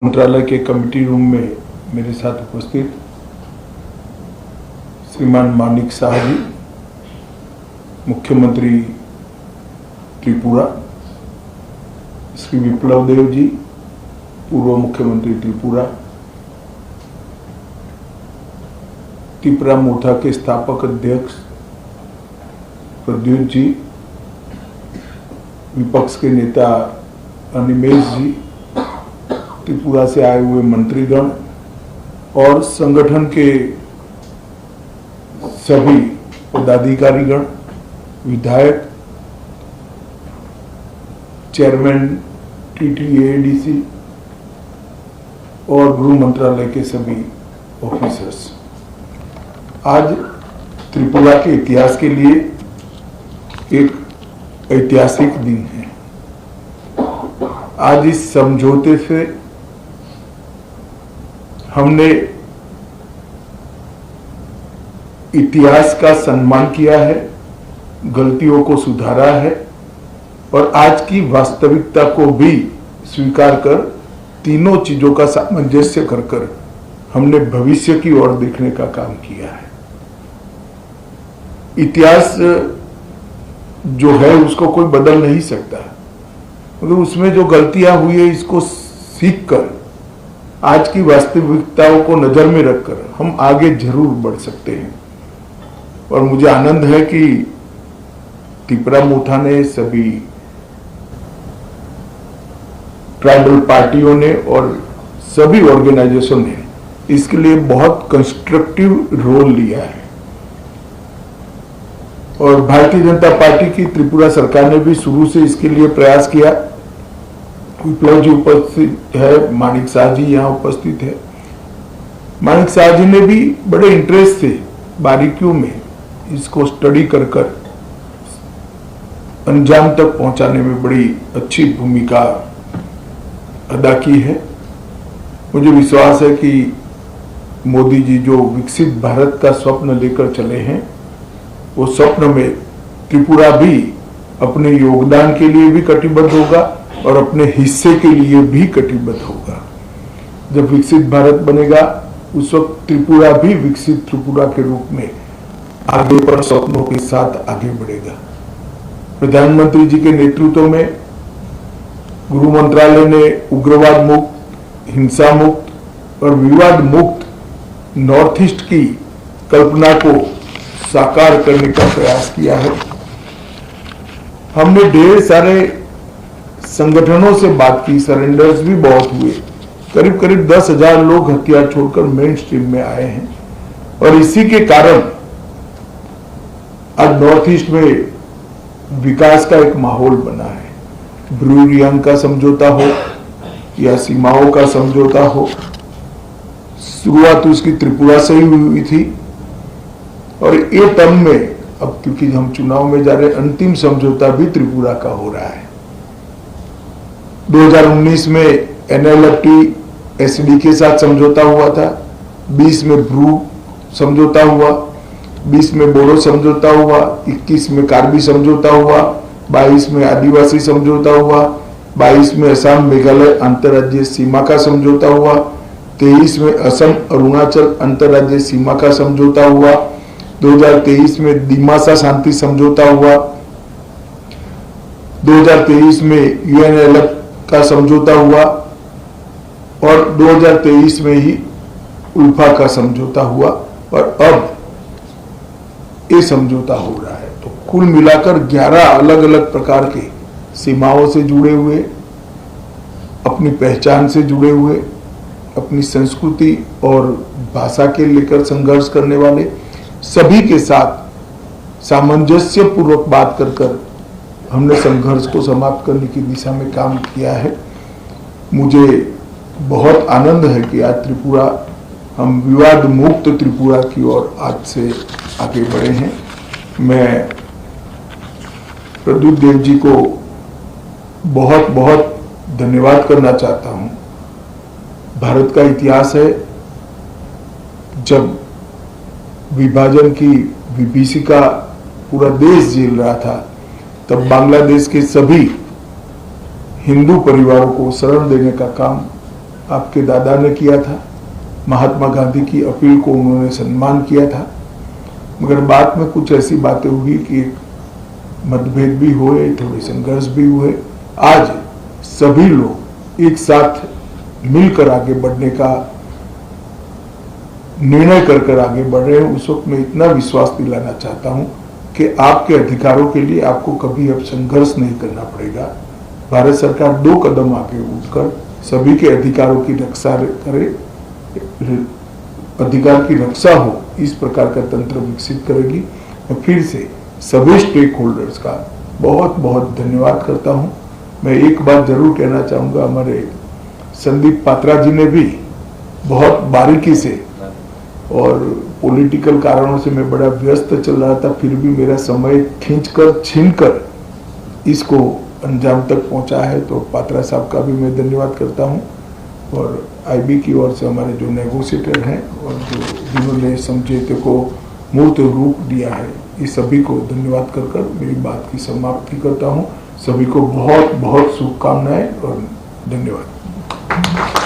मंत्रालय के committee room में मेरे साथ उपस्थित श्रीमान मानिक शाह जी, मुख्यमंत्री त्रिपुरा, श्री विप्लव देव जी, पूर्व मुख्यमंत्री त्रिपुरा, त्रिपुरा मोर्चा के स्थापक अध्यक्ष प्रद्युत जी, विपक्ष के नेता अनिमेश जी, त्रिपुरा से आए हुए मंत्रीगण और संगठन के सभी पदाधिकारीगण, विधायक, चेयरमैन TTADC और गृह मंत्रालय के सभी ऑफिसर्स। आज त्रिपुरा के इतिहास के लिए एक ऐतिहासिक दिन है। आज इस समझौते से हमने इतिहास का सम्मान किया है, गलतियों को सुधारा है और आज की वास्तविकता को भी स्वीकार कर तीनों चीजों का सामंजस्य कर हमने भविष्य की ओर देखने का काम किया है। इतिहास जो है उसको कोई बदल नहीं सकता, मगर उसमें जो गलतियां हुई है इसको सीखकर आज की वास्तविकताओं को नजर में रखकर हम आगे जरूर बढ़ सकते हैं। और मुझे आनंद है कि त्रिपुरा मोर्चा ने, सभी ट्राइबल पार्टियों ने और सभी ऑर्गेनाइजेशन ने इसके लिए बहुत कंस्ट्रक्टिव रोल लिया है। और भारतीय जनता पार्टी की त्रिपुरा सरकार ने भी शुरू से इसके लिए प्रयास किया। विप्लव जी उपस्थित है, मानिक शाह जी यहाँ उपस्थित है। मानिक शाह जी ने भी बड़े इंटरेस्ट से बारीकियों में इसको स्टडी कर अंजाम तक पहुंचाने में बड़ी अच्छी भूमिका अदा की है। मुझे विश्वास है कि मोदी जी जो विकसित भारत का स्वप्न लेकर चले हैं, वो स्वप्न में त्रिपुरा भी अपने योगदान के लिए भी कटिबद्ध होगा और अपने हिस्से के लिए भी कटिबद्ध होगा। जब विकसित भारत बनेगा उस वक्त त्रिपुरा भी विकसित त्रिपुरा के रूप में आगे पर स्वप्नों के साथ आगे बढ़ेगा। प्रधानमंत्री जी के नेतृत्व में गृह मंत्रालय ने उग्रवाद मुक्त, हिंसा मुक्त और विवाद मुक्त नॉर्थ ईस्ट की कल्पना को साकार करने का प्रयास किया है। हमने ढेर सारे संगठनों से बात की, सरेंडर्स भी बहुत हुए। करीब करीब 10,000 लोग हथियार छोड़कर मेन स्ट्रीम में आए हैं और इसी के कारण आज नॉर्थ ईस्ट में विकास का एक माहौल बना है। ब्रू रियांग का समझौता हो या सीमाओं का समझौता हो, शुरुआत उसकी त्रिपुरा से ही हुई थी और ये टर्म में अब क्योंकि हम चुनाव में जा रहे, अंतिम समझौता भी त्रिपुरा का हो रहा है। 2019 में NLFT SD के साथ समझौता हुआ था, 20 में ब्रू समझौता हुआ, 20 में बोडो समझौता हुआ, 21 में कार्बी समझौता हुआ, 22 में आदिवासी समझौता हुआ, 22 में असम मेघालय अंतर्राज्यीय सीमा का समझौता हुआ, 23 में असम अरुणाचल अंतर्राज्यीय सीमा का समझौता हुआ, 2023 में दिमासा शांति समझौता हुआ, 2023 में UNLF का समझौता हुआ और 2023 में ही उल्फा का समझौता हुआ और अब ये समझौता हो रहा है। तो कुल मिलाकर 11 अलग अलग प्रकार के सीमाओं से जुड़े हुए, अपनी पहचान से जुड़े हुए, अपनी संस्कृति और भाषा के लेकर संघर्ष करने वाले सभी के साथ सामंजस्य पूर्वक बात कर हमने संघर्ष को समाप्त करने की दिशा में काम किया है। मुझे बहुत आनंद है कि आज त्रिपुरा, हम विवाद मुक्त त्रिपुरा की ओर आज से आगे बढ़े हैं। मैं प्रद्युत देव जी को बहुत बहुत धन्यवाद करना चाहता हूं। भारत का इतिहास है, जब विभाजन की विभीषिका पूरा देश झेल रहा था, तब बांग्लादेश के सभी हिंदू परिवारों को शरण देने का काम आपके दादा ने किया था। महात्मा गांधी की अपील को उन्होंने सम्मान किया था, मगर बाद में कुछ ऐसी बातें हुई कि मतभेद भी हुए, थोड़े संघर्ष भी हुए। आज सभी लोग एक साथ मिलकर आगे बढ़ने का निर्णय कर आगे बढ़ रहे हैं। उस वक्त मैं इतना विश्वास दिलाना चाहता हूं कि आपके अधिकारों के लिए आपको कभी अब संघर्ष नहीं करना पड़ेगा। भारत सरकार 2 कदम आगे उठकर सभी के अधिकारों की रक्षा करे, अधिकार की रक्षा हो, इस प्रकार का तंत्र विकसित करेगी। मैं फिर से सभी स्टेक होल्डर्स का बहुत बहुत धन्यवाद करता हूं। मैं एक बात जरूर कहना चाहूंगा, हमारे संदीप पात्रा जी ने भी बहुत बारीकी से, और पॉलिटिकल कारणों से मैं बड़ा व्यस्त चल रहा था, फिर भी मेरा समय खींचकर छीनकर इसको अंजाम तक पहुंचा है, तो पात्रा साहब का भी मैं धन्यवाद करता हूं। और आईबी की ओर से हमारे जो नेगोशिएटर हैं और जिन्होंने समझौते को मूर्त रूप दिया है, इस सभी को धन्यवाद कर मेरी बात की समाप्ति करता हूं। सभी को बहुत बहुत शुभकामनाएं और धन्यवाद।